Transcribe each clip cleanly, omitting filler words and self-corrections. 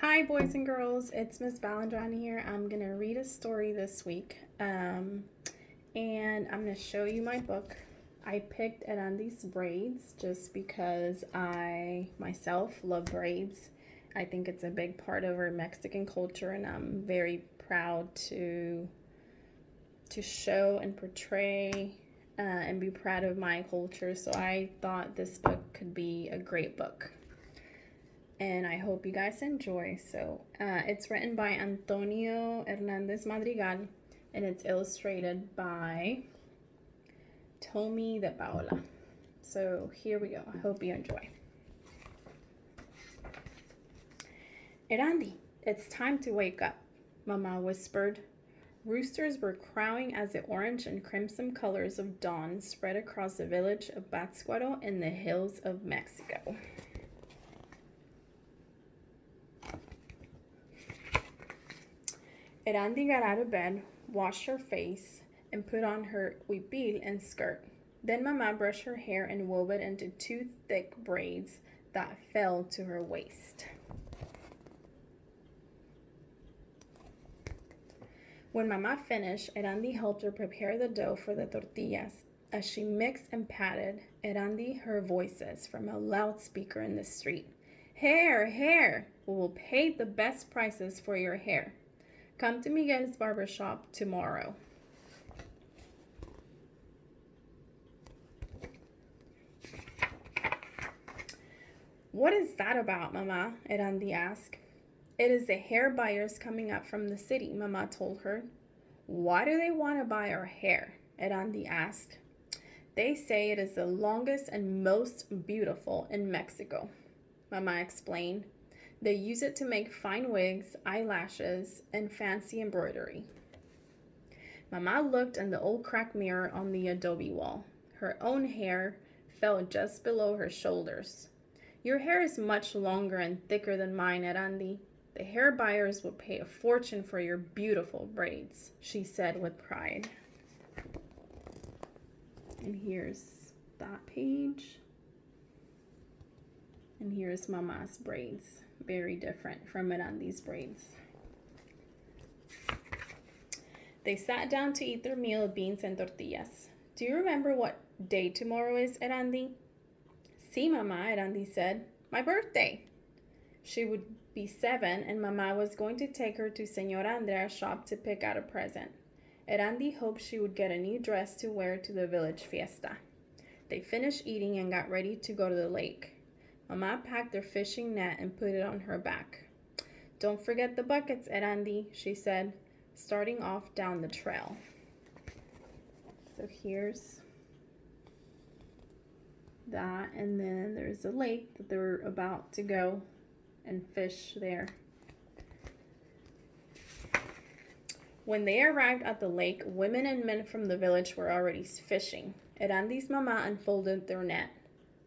Hi, boys and girls. It's Miss Ballandron here. I'm going to read a story this week. And I'm going to show you my book. I picked Erandi's Braids just because I myself love braids. I think it's a big part of our Mexican culture, and I'm very proud to show and portray and be proud of my culture. So I thought this book could be a great book. And I hope you guys enjoy. So it's written by Antonio Hernandez Madrigal, and it's illustrated by Tommy de Paola. So here we go. I hope you enjoy. Erandi, it's time to wake up, Mama whispered. Roosters were crowing as the orange and crimson colors of dawn spread across the village of Pátzcuaro in the hills of Mexico. Erandi got out of bed, washed her face, and put on her huipil and skirt. Then Mama brushed her hair and wove it into two thick braids that fell to her waist. When Mama finished, Erandi helped her prepare the dough for the tortillas. As she mixed and patted, Erandi heard voices from a loudspeaker in the street. Hair, hair! We will pay the best prices for your hair. Come to Miguel's barbershop tomorrow. What is that about, Mama? Erandi asked. It is the hair buyers coming up from the city, Mama told her. Why do they want to buy our hair? Erandi asked. They say it is the longest and most beautiful in Mexico, Mama explained. They use it to make fine wigs, eyelashes, and fancy embroidery. Mama looked in the old cracked mirror on the adobe wall. Her own hair fell just below her shoulders. Your hair is much longer and thicker than mine, Erandi. The hair buyers will pay a fortune for your beautiful braids, she said with pride. And here's that page. And here's Mama's braids. Very different from Erandi's braids. They sat down to eat their meal of beans and tortillas. Do you remember what day tomorrow is, Erandi? Sí, Mama, Erandi said. My birthday. She would be 7, and Mama was going to take her to Señora Andrea's shop to pick out a present. Erandi hoped she would get a new dress to wear to the village fiesta. They finished eating and got ready to go to the lake. Mama packed their fishing net and put it on her back. Don't forget the buckets, Erandi, she said, starting off down the trail. So here's that, and then there's a lake that they're about to go and fish there. When they arrived at the lake, women and men from the village were already fishing. Erandi's Mama unfolded their net.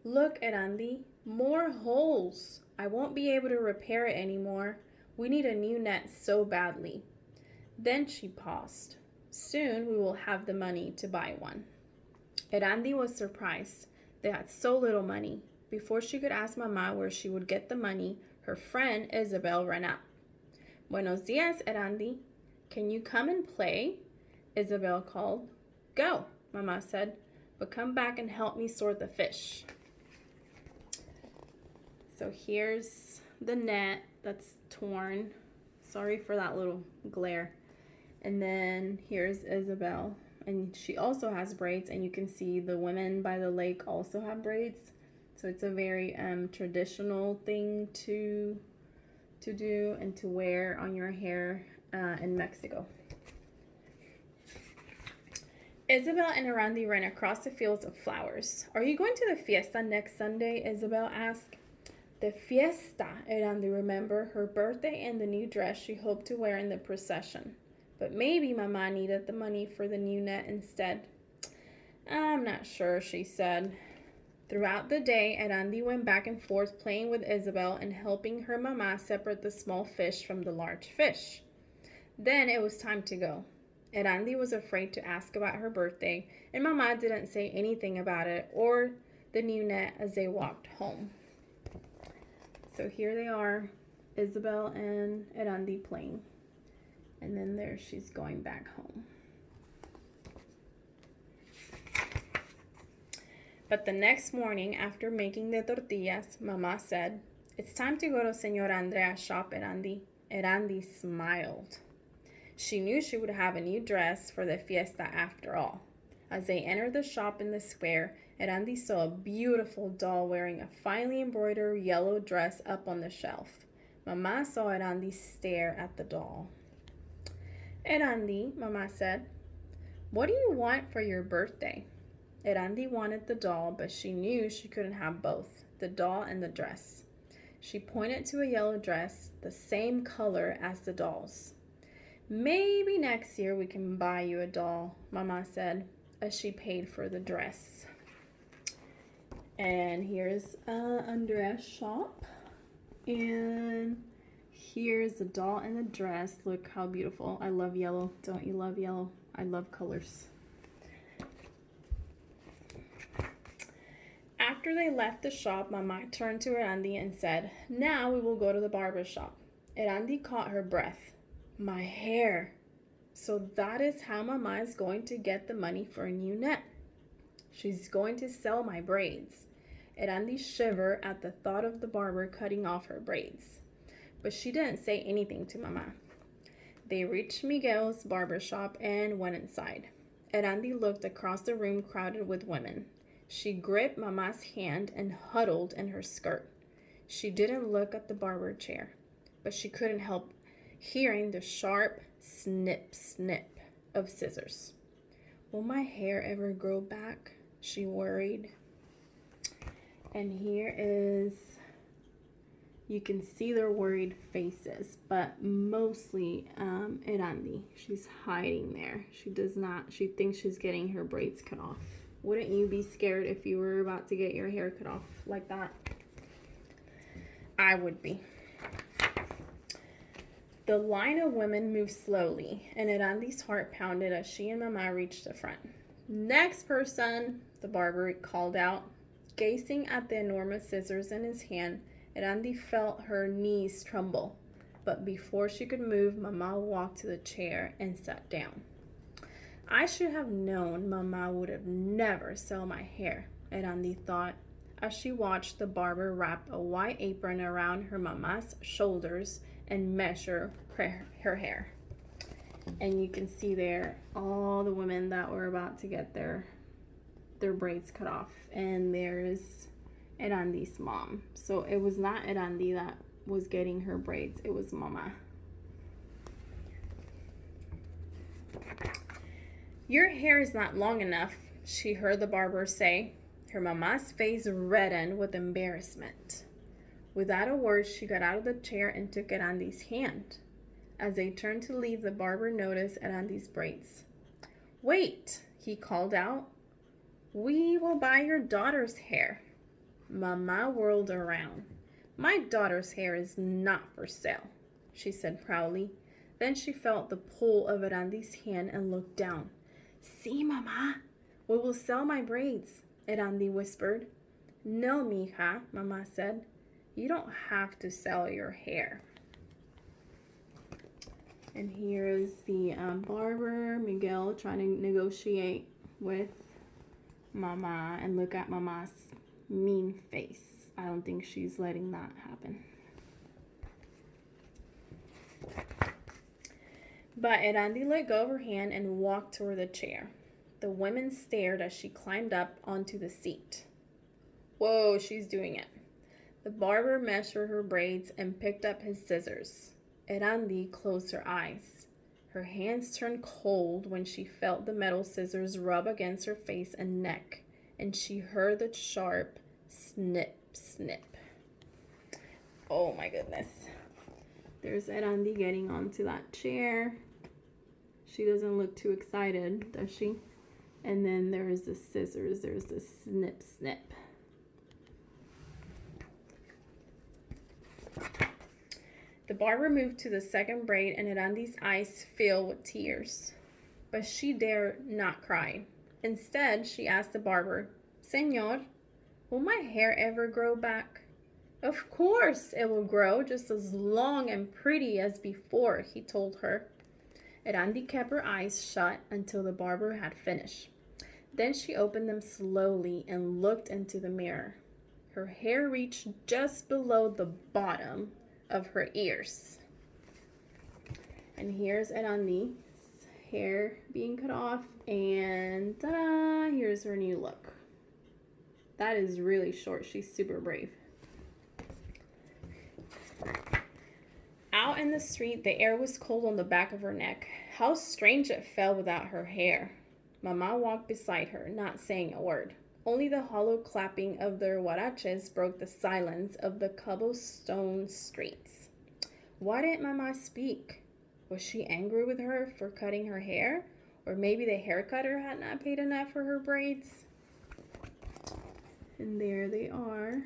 Look, Erandi, more holes. I won't be able to repair it anymore. We need a new net so badly. Then she paused. Soon we will have the money to buy one. Erandi was surprised. They had so little money. Before she could ask Mama where she would get the money, her friend Isabel ran up. Buenos dias, Erandi. Can you come and play? Isabel called. Go, Mama said, but come back and help me sort the fish. So here's the net that's torn. Sorry for that little glare. And then here's Isabel. And she also has braids. And you can see the women by the lake also have braids. So it's a very traditional thing to do and to wear on your hair in Mexico. Isabel and Erandi ran across the fields of flowers. Are you going to the fiesta next Sunday? Isabel asked. The fiesta, Erandi remembered, her birthday and the new dress she hoped to wear in the procession. But maybe Mama needed the money for the new net instead. I'm not sure, she said. Throughout the day, Erandi went back and forth playing with Isabel and helping her Mama separate the small fish from the large fish. Then it was time to go. Erandi was afraid to ask about her birthday, and Mama didn't say anything about it or the new net as they walked home. So here they are Isabel and Erandi playing. And then there she's going back home. But the next morning, after making the tortillas, Mama said, "It's time to go to Senor Andrea's shop, Erandi." Erandi smiled. She knew she would have a new dress for the fiesta after all. As they entered the shop in the square, Erandi saw a beautiful doll wearing a finely embroidered yellow dress up on the shelf. Mama saw Erandi stare at the doll. "Erandi," Mama said, "what do you want for your birthday?" Erandi wanted the doll, but she knew she couldn't have both, the doll and the dress. She pointed to a yellow dress, the same color as the doll's. "Maybe next year we can buy you a doll," Mama said, as she paid for the dress. And here's Andrea's shop. And here's the doll and the dress. Look how beautiful. I love yellow. Don't you love yellow? I love colors. After they left the shop, Mama turned to Erandi and said, "Now we will go to the barber shop." Erandi caught her breath. "My hair." So that is how Mama is going to get the money for a new net. She's going to sell my braids. Erandi shivered at the thought of the barber cutting off her braids. But she didn't say anything to Mama. They reached Miguel's barber shop and went inside. Erandi looked across the room crowded with women. She gripped Mama's hand and huddled in her skirt. She didn't look at the barber chair, but she couldn't help hearing the sharp snip, snip of scissors. "Will my hair ever grow back?" she worried. And here is, you can see their worried faces, but mostly Erandi. She's hiding there. She thinks she's getting her braids cut off. Wouldn't you be scared if you were about to get your hair cut off like that? I would be. The line of women moved slowly, and Erandi's heart pounded as she and Mama reached the front. "Next person," the barber called out. Gazing at the enormous scissors in his hand, Erandi felt her knees tremble. But before she could move, Mama walked to the chair and sat down. "I should have known Mama would have never sell my hair," Erandi thought, as she watched the barber wrap a white apron around her Mama's shoulders and measure her hair. And you can see there all the women that were about to get their braids cut off. And there's Erandi's mom. So it was not Erandi that was getting her braids, it was Mama. "Your hair is not long enough," she heard the barber say. Her Mama's face reddened with embarrassment. Without a word, she got out of the chair and took Erandi's hand. As they turned to leave, the barber noticed Erandi's braids. "Wait," he called out. "We will buy your daughter's hair." Mama whirled around. "My daughter's hair is not for sale," she said proudly. Then she felt the pull of Erandi's hand and looked down. "See, Mama, we will sell my braids," Erandi whispered. "No, mija," Mama said. "You don't have to sell your hair." And here's the barber, Miguel, trying to negotiate with Mama, and look at Mama's mean face. I don't think she's letting that happen. But Erandi let go of her hand and walked toward the chair. The women stared as she climbed up onto the seat. Whoa, she's doing it. The barber measured her braids and picked up his scissors. Erandi closed her eyes. Her hands turned cold when she felt the metal scissors rub against her face and neck, and she heard the sharp snip, snip. Oh my goodness. There's Erandi getting onto that chair. She doesn't look too excited, does she? And then there's the scissors. There's the snip, snip. The barber moved to the second braid, and Erandi's eyes filled with tears. But she dared not cry. Instead, she asked the barber, "Señor, will my hair ever grow back?" Of course it will grow just as long and pretty as before, he told her. Erandi kept her eyes shut until the barber had finished. Then she opened them slowly and looked into the mirror. Her hair reached just below the bottom of her ears. And here's Erandi's hair being cut off, and ta-da, here's her new look. That is really short. She's super brave. Out in the street, the air was cold on the back of her neck. How strange it felt without her hair. Mama walked beside her, not saying a word. Only the hollow clapping of their huaraches broke the silence of the cobblestone streets. Why didn't Mama speak? Was she angry with her for cutting her hair? Or maybe the haircutter had not paid enough for her braids? And there they are.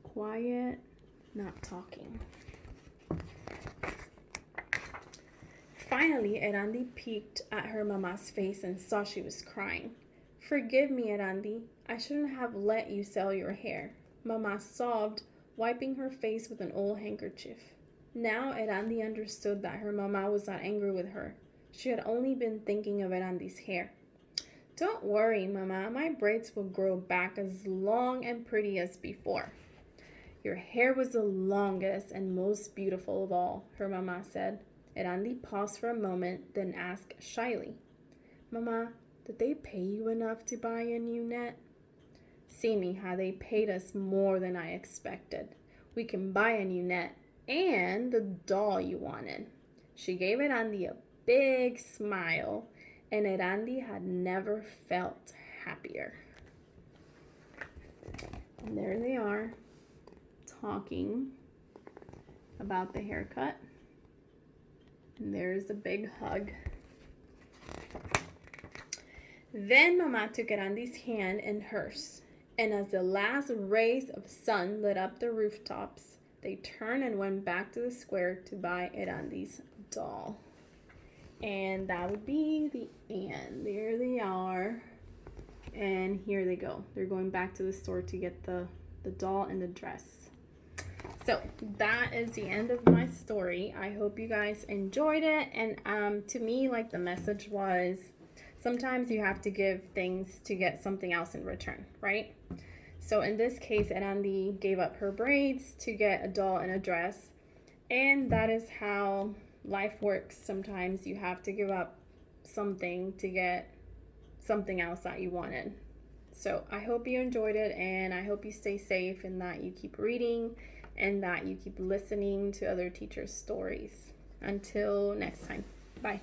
Quiet, not talking. Finally, Erandi peeked at her mama's face and saw she was crying. Forgive me, Erandi. I shouldn't have let you sell your hair. Mama sobbed, wiping her face with an old handkerchief. Now Erandi understood that her mama was not angry with her. She had only been thinking of Erandi's hair. Don't worry, Mama. My braids will grow back as long and pretty as before. Your hair was the longest and most beautiful of all, her mama said. Erandi paused for a moment, then asked shyly, Mama, did they pay you enough to buy a new net? See, mija, they paid us more than I expected. We can buy a new net and the doll you wanted. She gave Erandi a big smile, and Erandi had never felt happier. And there they are, talking about the haircut. And there's a big hug. Then Mama took Erandi's hand in hers, and as the last rays of sun lit up the rooftops, they turned and went back to the square to buy Erandi's doll. And that would be the end. There they are. And here they go. They're going back to the store to get the doll and the dress. So that is the end of my story. I hope you guys enjoyed it. And to me, like, the message was, sometimes you have to give things to get something else in return, right? So in this case, Erandi gave up her braids to get a doll and a dress. And that is how life works. Sometimes you have to give up something to get something else that you wanted. So I hope you enjoyed it, and I hope you stay safe, and that you keep reading, and that you keep listening to other teachers' stories. Until next time, bye.